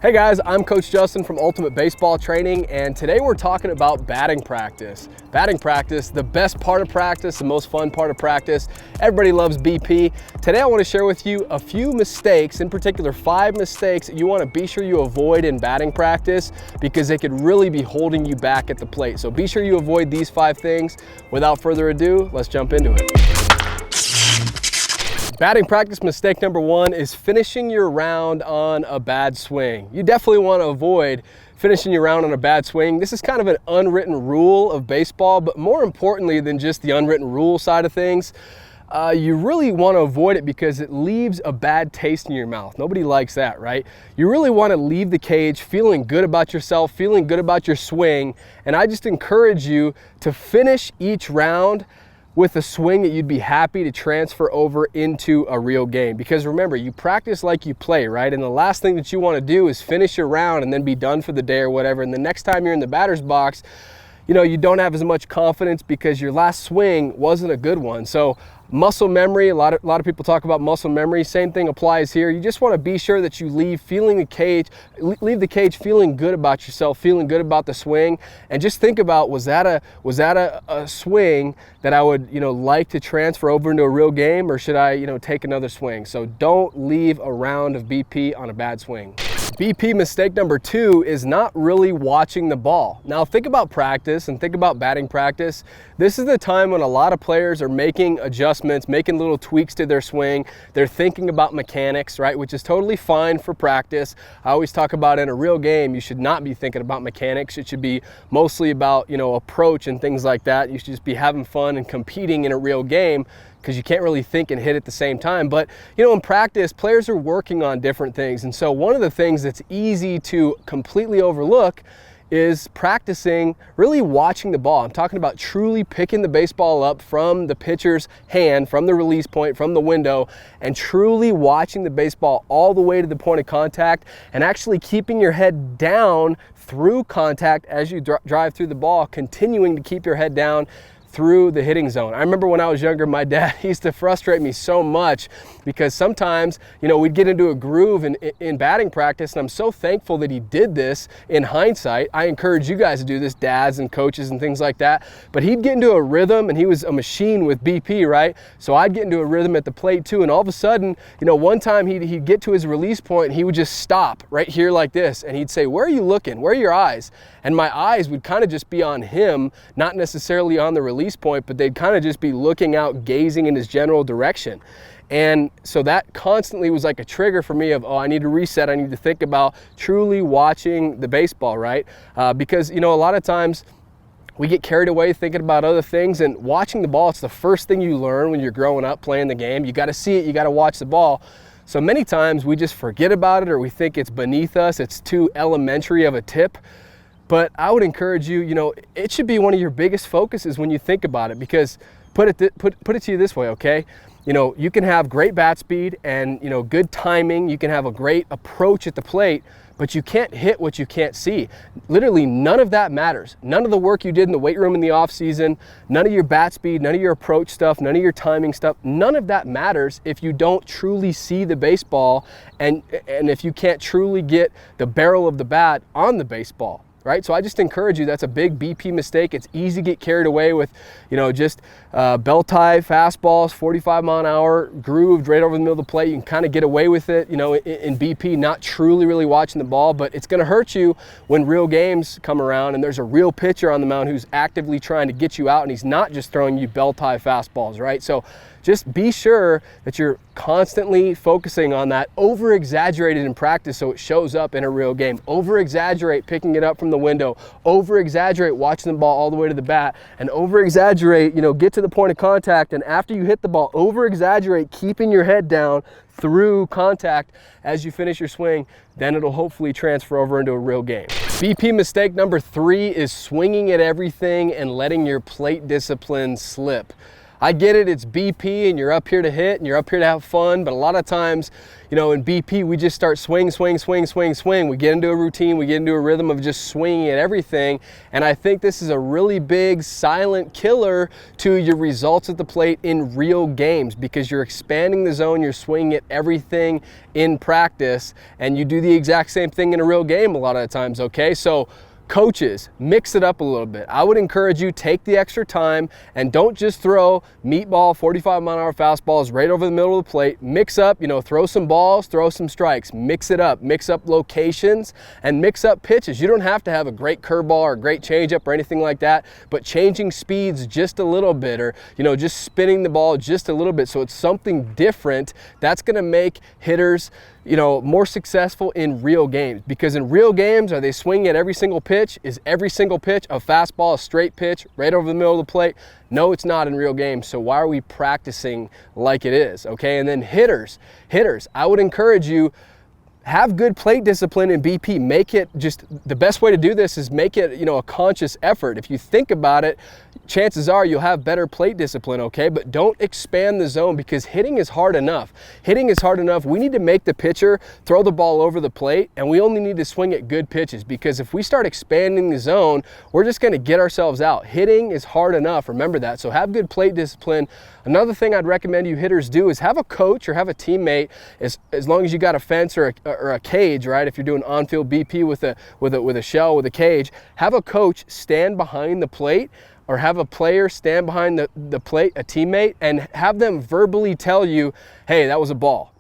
Hey guys, I'm Coach Justin from Ultimate Baseball Training, and today we're talking about batting practice. Batting practice, the best part of practice, the most fun part of practice. Everybody loves BP. Today I want to share with you a few mistakes, in particular 5 mistakes that you want to be sure you avoid in batting practice because they could really be holding you back at the plate. So be sure you avoid these 5 things. Without further ado, let's jump into it. Batting practice mistake number 1 is finishing your round on a bad swing. You definitely want to avoid finishing your round on a bad swing. This is kind of an unwritten rule of baseball, but more importantly than just the unwritten rule side of things, you really want to avoid it because it leaves a bad taste in your mouth. Nobody likes that, right? You really want to leave the cage feeling good about yourself, feeling good about your swing, and I just encourage you to finish each round with a swing that you'd be happy to transfer over into a real game. Because remember, you practice like you play, right? And the last thing that you want to do is finish your round and then be done for the day or whatever. And the next time you're in the batter's box, you don't have as much confidence because your last swing wasn't a good one. So muscle memory, a lot of people talk about muscle memory. Same thing applies here. You just want to be sure that you leave the cage feeling good about yourself, feeling good about the swing, and just think about, was that a swing that I would like to transfer over into a real game, or should I take another swing? So don't leave a round of BP on a bad swing. BP mistake number 2 is not really watching the ball. Now think about practice and think about batting practice. This is the time when a lot of players are making adjustments, making little tweaks to their swing. They're thinking about mechanics, right? Which is totally fine for practice. I always talk about in a real game, you should not be thinking about mechanics. It should be mostly about, approach and things like that. You should just be having fun and competing in a real game, because you can't really think and hit at the same time. But in practice, players are working on different things. And so one of the things that's easy to completely overlook is practicing really watching the ball. I'm talking about truly picking the baseball up from the pitcher's hand, from the release point, from the window, and truly watching the baseball all the way to the point of contact, and actually keeping your head down through contact as you drive through the ball, continuing to keep your head down through the hitting zone. I remember when I was younger, my dad used to frustrate me so much because sometimes, we'd get into a groove in batting practice, and I'm so thankful that he did this in hindsight. I encourage you guys to do this, dads and coaches and things like that. But he'd get into a rhythm, and he was a machine with BP, right? So I'd get into a rhythm at the plate too, and all of a sudden, one time he'd get to his release point, and he would just stop right here like this, and he'd say, "Where are you looking? Where are your eyes?" And my eyes would kind of just be on him, not necessarily on the release point, but they'd kind of just be looking out, gazing in his general direction. And so that constantly was like a trigger for me of, I need to reset. I need to think about truly watching the baseball, right? Because, a lot of times we get carried away thinking about other things, and watching the ball, it's the first thing you learn when you're growing up playing the game. You got to see it, you got to watch the ball. So many times we just forget about it, or we think it's beneath us, it's too elementary of a tip. But I would encourage you, it should be one of your biggest focuses when you think about it, because put it to you this way, okay? You can have great bat speed and, good timing. You can have a great approach at the plate, but you can't hit what you can't see. Literally none of that matters. None of the work you did in the weight room in the off season, none of your bat speed, none of your approach stuff, none of your timing stuff, none of that matters if you don't truly see the baseball and if you can't truly get the barrel of the bat on the baseball. Right? So I just encourage you, that's a big BP mistake. It's easy to get carried away with, just bell tie fastballs, 45 mile an hour, grooved right over the middle of the plate. You can kind of get away with it, in BP, not truly really watching the ball, but it's going to hurt you when real games come around and there's a real pitcher on the mound who's actively trying to get you out, and he's not just throwing you bell tie fastballs, right? So just be sure that you're constantly focusing on that. Over-exaggerated in practice so it shows up in a real game. Over-exaggerate picking it up from the window. Over-exaggerate watching the ball all the way to the bat. And over-exaggerate, get to the point of contact, and after you hit the ball, over-exaggerate keeping your head down through contact as you finish your swing. Then it'll hopefully transfer over into a real game. BP mistake number 3 is swinging at everything and letting your plate discipline slip. I get it, it's BP and you're up here to hit and you're up here to have fun, but a lot of times, you know, in BP, we just start swing, swing, swing, swing, swing. We get into a routine, we get into a rhythm of just swinging at everything. And I think this is a really big silent killer to your results at the plate in real games, because you're expanding the zone, you're swinging at everything in practice, and you do the exact same thing in a real game a lot of the times, okay? So coaches, mix it up a little bit. I would encourage you, take the extra time and don't just throw meatball 45-mile-an-hour fastballs right over the middle of the plate. Mix up, you know, throw some balls, throw some strikes, mix it up, mix up locations and mix up pitches. You don't have to have a great curveball or a great changeup or anything like that, but changing speeds just a little bit, or, you know, just spinning the ball just a little bit so it's something different, that's going to make hitters, you know, more successful in real games. Because in real games, are they swinging at every single pitch? Is every single pitch a fastball, a straight pitch right over the middle of the plate? No, it's not in real games. So why are we practicing like it is? Okay, and then hitters, I would encourage you, have good plate discipline in BP. Make it, just the best way to do this is make it, you know, a conscious effort. If you think about it, chances are you'll have better plate discipline, okay? But don't expand the zone, because hitting is hard enough. Hitting is hard enough. We need to make the pitcher throw the ball over the plate, and we only need to swing at good pitches, because if we start expanding the zone, we're just going to get ourselves out. Hitting is hard enough. Remember that. So have good plate discipline. Another thing I'd recommend you hitters do is have a coach or have a teammate, as long as you got a fence or a cage, right? If you're doing on-field BP with a shell, with a cage, have a coach stand behind the plate, or have a player stand behind the plate, a teammate, and have them verbally tell you, hey, that was a ball.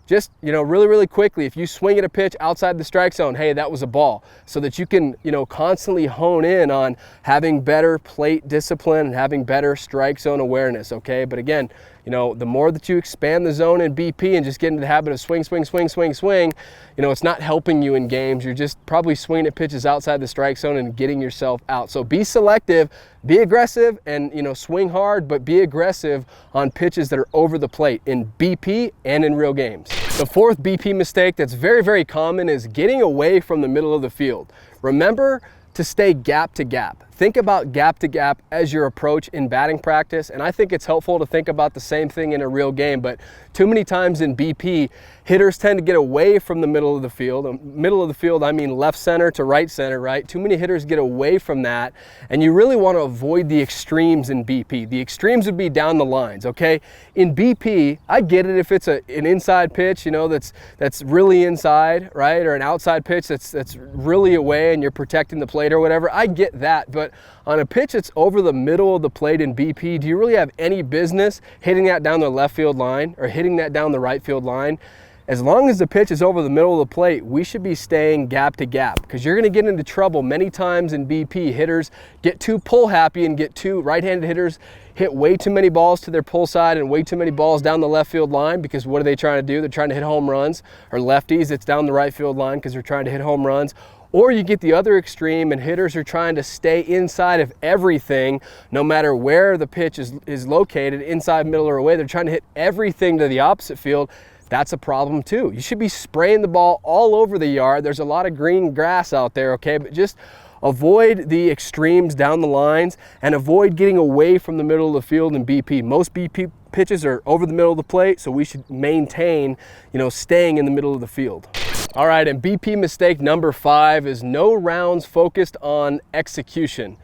Just, you know, really, really quickly, if you swing at a pitch outside the strike zone, hey, that was a ball, so that you can, you know, constantly hone in on having better plate discipline and having better strike zone awareness, okay? But again, you know, the more that you expand the zone in BP and just get into the habit of swing, swing, swing, swing, swing, you know, it's not helping you in games. You're just probably swinging at pitches outside the strike zone and getting yourself out. So be selective, be aggressive, and, you know, swing hard, but be aggressive on pitches that are over the plate in BP and in real games. The fourth BP mistake that's very, very common is getting away from the middle of the field. Remember to stay gap to gap. Think about gap to gap as your approach in batting practice, and I think it's helpful to think about the same thing in a real game, but too many times in BP, hitters tend to get away from the middle of the field. Middle of the field, I mean left center to right center, right? Too many hitters get away from that, and you really want to avoid the extremes in BP. The extremes would be down the lines, okay? In BP, I get it if it's an inside pitch, you know, that's really inside, right? Or an outside pitch that's really away and you're protecting the plate or whatever. I get that, but on a pitch that's over the middle of the plate in BP, do you really have any business hitting that down the left field line or hitting that down the right field line? As long as the pitch is over the middle of the plate, we should be staying gap to gap, because you're going to get into trouble many times in BP. Hitters get too pull happy and get too, right-handed hitters hit way too many balls to their pull side and way too many balls down the left field line, because what are they trying to do? They're trying to hit home runs. Or lefties, it's down the right field line because they're trying to hit home runs. Or you get the other extreme and hitters are trying to stay inside of everything, no matter where the pitch is located, inside, middle, or away. They're trying to hit everything to the opposite field. That's a problem too. You should be spraying the ball all over the yard. There's a lot of green grass out there, okay? But just avoid the extremes down the lines and avoid getting away from the middle of the field in BP. Most BP pitches are over the middle of the plate, so we should maintain, you know, staying in the middle of the field. All right, and BP mistake number 5 is no rounds focused on execution.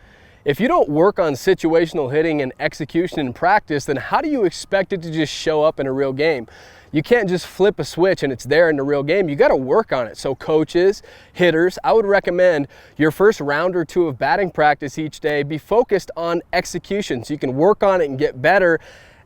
If you don't work on situational hitting and execution in practice, then how do you expect it to just show up in a real game? You can't just flip a switch and it's there in the real game. You got to work on it. So coaches, hitters, I would recommend your first round or two of batting practice each day be focused on execution, so you can work on it and get better,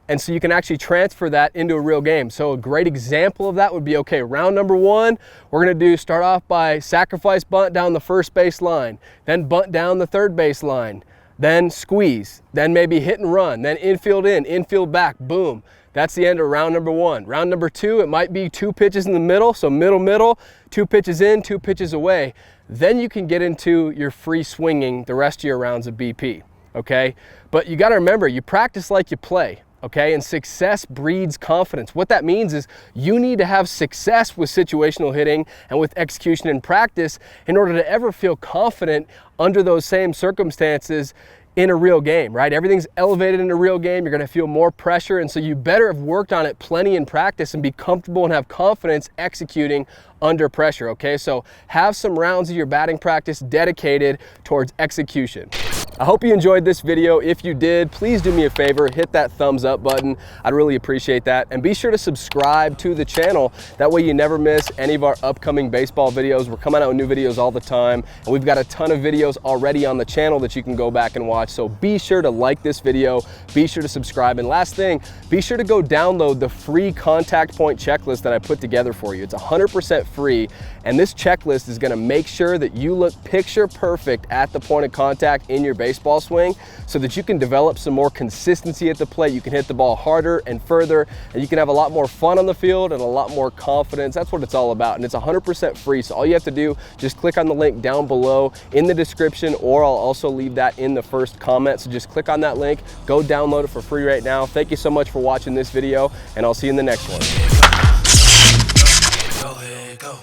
and so you can actually transfer that into a real game. So a great example of that would be, okay, round number 1, we're gonna start off by sacrifice bunt down the first base line, then bunt down the third base line, then squeeze, then maybe hit and run, then infield in, infield back, boom. That's the end of round number 1. Round number 2, it might be 2 pitches in the middle, so middle, 2 pitches in, 2 pitches away. Then you can get into your free swinging the rest of your rounds of BP, okay? But you gotta remember, you practice like you play, okay? And success breeds confidence. What that means is you need to have success with situational hitting and with execution in practice in order to ever feel confident under those same circumstances in a real game, right? Everything's elevated in a real game. You're gonna feel more pressure, and so you better have worked on it plenty in practice and be comfortable and have confidence executing under pressure, okay? So have some rounds of your batting practice dedicated towards execution. I hope you enjoyed this video. If you did, please do me a favor, hit that thumbs up button. I'd really appreciate that. And be sure to subscribe to the channel. That way you never miss any of our upcoming baseball videos. We're coming out with new videos all the time, and we've got a ton of videos already on the channel that you can go back and watch. So be sure to like this video, be sure to subscribe, and last thing, be sure to go download the free contact point checklist that I put together for you. It's 100% free, and this checklist is gonna make sure that you look picture perfect at the point of contact in your baseball swing so that you can develop some more consistency at the plate. You can hit the ball harder and further, and you can have a lot more fun on the field and a lot more confidence. That's what it's all about, and it's 100% free. So all you have to do, just click on the link down below in the description, or I'll also leave that in the first comment. So just click on that link, go download it for free right now. Thank you so much for watching this video, and I'll see you in the next one.